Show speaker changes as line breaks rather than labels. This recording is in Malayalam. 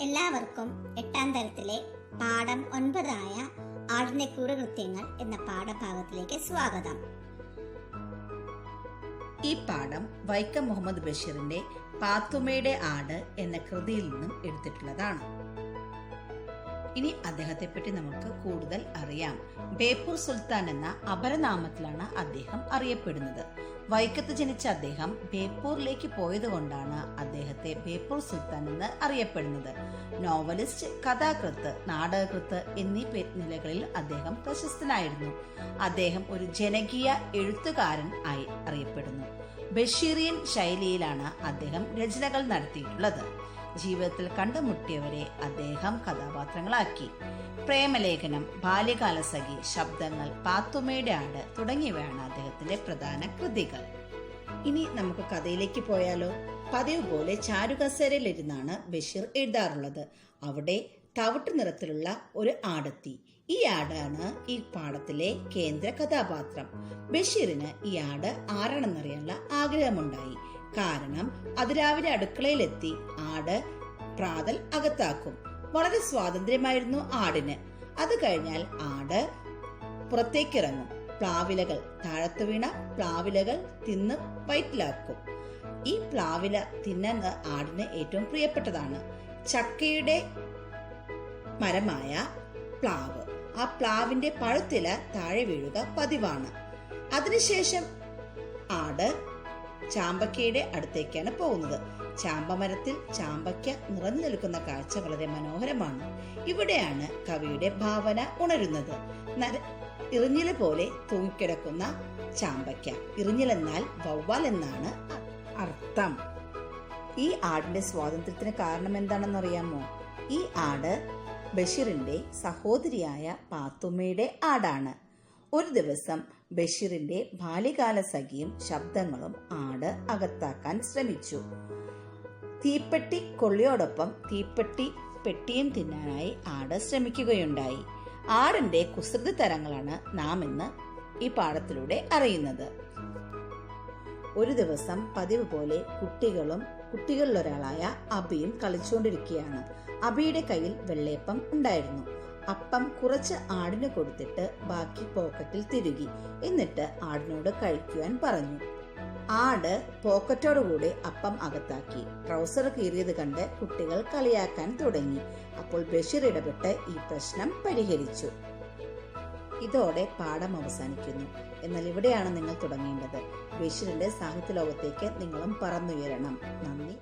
എല്ലാവർക്കും 8ാം തരത്തിലെ പാഠം 9 ആടിന്റെ ക്രൂരകൃത്യങ്ങൾ എന്ന പാഠഭാഗത്തിലേക്ക് സ്വാഗതം.
ഈ പാഠം വൈക്കം മുഹമ്മദ് ബഷീറിന്റെ പാത്തുമ്മയുടെ ആട് എന്ന കൃതിയിൽ നിന്നും എടുത്തിട്ടുള്ളതാണ്. ഇനി അദ്ദേഹത്തെ പറ്റി നമുക്ക് കൂടുതൽ അറിയാം. ബേപ്പൂർ സുൽത്താൻ എന്ന അപരനാമത്തിലാണ് അദ്ദേഹം അറിയപ്പെടുന്നത്. വൈക്കത്ത് ജനിച്ച അദ്ദേഹം ബേപ്പൂരിലേക്ക് പോയതുകൊണ്ടാണ് അദ്ദേഹത്തെ ബേപ്പൂർ സുൽത്താൻ എന്ന് അറിയപ്പെടുന്നത്. നോവലിസ്റ്റ്, കഥാകൃത്ത്, നാടകകൃത്ത് എന്നീ നിലകളിൽ അദ്ദേഹം പ്രശസ്തനായിരുന്നു. അദ്ദേഹം ഒരു ജനകീയ എഴുത്തുകാരൻ ആയി അറിയപ്പെടുന്നു. ബഷീറിയൻ ശൈലിയിലാണ് അദ്ദേഹം രചനകൾ നടത്തിയിട്ടുള്ളത്. ജീവിതത്തിൽ കണ്ടുമുട്ടിയവരെ അദ്ദേഹം കഥാപാത്രങ്ങളാക്കി. പ്രേമലേഖനം, ബാല്യകാലസഖി, ശബ്ദങ്ങൾ, പാത്തുമ്മയുടെ ആട് തുടങ്ങിയവയാണ് അദ്ദേഹത്തിന്റെ പ്രധാന കൃതികൾ. ഇനി നമുക്ക് കഥയിലേക്ക് പോയാലോ. പതിവ് പോലെ ചാരുകസേരയിലിരുന്നാണ് ബഷീർ എഴുതാറുള്ളത്. അവിടെ തവിട്ട് നിറത്തിലുള്ള ഒരു ആടെത്തി. ഈ ആടാണ് ഈ പാഠത്തിലെ കേന്ദ്ര കഥാപാത്രം. ബഷീറിന് ഈ ആട് ആരാണെന്നറിയാനുള്ള ആഗ്രഹമുണ്ടായി. കാരണം അതിരാവിലെ അടുക്കളയിലെത്തി ആട് പ്രാതൽ അകത്താക്കും. വളരെ സ്വാതന്ത്ര്യമായിരുന്നു ആടിന്. അത് കഴിഞ്ഞാൽ ആട് പുറത്തേക്കിറങ്ങും. പ്ലാവിലകൾ, താഴത്തു വീണ പ്ലാവിലകൾ തിന്ന് വയറ്റിലാക്കും. ഈ പ്ലാവില തിന്നാൻ ആടിന് ഏറ്റവും പ്രിയപ്പെട്ടതാണ്. ചക്കയുടെ മരമായ പ്ലാവ്, ആ പ്ലാവിന്റെ പഴുത്തില താഴെ വീഴുക പതിവാണ്. അതിനുശേഷം ആട് ചാമ്പക്കയുടെ അടുത്തേക്കാണ് പോകുന്നത്. ചാമ്പമരത്തിൽ ചാമ്പയ്ക്ക നിറഞ്ഞു നിൽക്കുന്ന കാഴ്ച വളരെ മനോഹരമാണ്. ഇവിടെയാണ് കവിയുടെ ഭാവന ഉണരുന്നത്. ഇറിഞ്ഞില പോലെ തൂങ്ങിക്കിടക്കുന്ന ചാമ്പയ്ക്ക. ഇറിഞ്ഞിലെന്നാൽ വവ്വാൽ എന്നാണ് അർത്ഥം. ഈ ആടിന്റെ സ്വാതന്ത്ര്യത്തിന് കാരണം എന്താണെന്നറിയാമോ? ഈ ആട് ബഷീറിന്റെ സഹോദരിയായ പാത്തുമ്മയുടെ ആടാണ്. ഒരു ദിവസം ബഷീറിന്റെ ബാല്യകാല സഖിയും ശബ്ദങ്ങളും ആട് അകത്താക്കാൻ ശ്രമിച്ചു. തീപ്പെട്ടി കൊള്ളിയോടൊപ്പം തീപ്പെട്ടി പെട്ടിയും തിന്നാനായി ആട് ശ്രമിക്കുകയുണ്ടായി. ആടിന്റെ കുസൃതി തരങ്ങളാണ് നാം ഇന്ന് ഈ പാഠത്തിലൂടെ അറിയുന്നത്. ഒരു ദിവസം പതിവ് പോലെ കുട്ടികളിലൊരാളായ അബിയും കളിച്ചുകൊണ്ടിരിക്കുകയാണ്. അബിയുടെ കയ്യിൽ വെള്ളയപ്പം ഉണ്ടായിരുന്നു. അപ്പം കുറച്ച് ആടിന് കൊടുത്തിട്ട് ബാക്കി പോക്കറ്റിൽ തിരുകി. എന്നിട്ട് ആടിനോട് കഴിക്കുവാൻ പറഞ്ഞു. ആട് പോക്കറ്റോടുകൂടി അപ്പം അകത്താക്കി. ട്രൗസർ കീറിയത് കണ്ട് കുട്ടികൾ കളിയാക്കാൻ തുടങ്ങി. അപ്പോൾ ബഷീർ ഇടപെട്ട് ഈ പ്രശ്നം പരിഹരിച്ചു. ഇതോടെ പാഠം അവസാനിക്കുന്നു. എന്നാൽ ഇവിടെയാണ് നിങ്ങൾ തുടങ്ങേണ്ടത്. ബഷീറിന്റെ സാഹിത്യ ലോകത്തേക്ക് നിങ്ങളും പറന്നുയരണം. നന്ദി.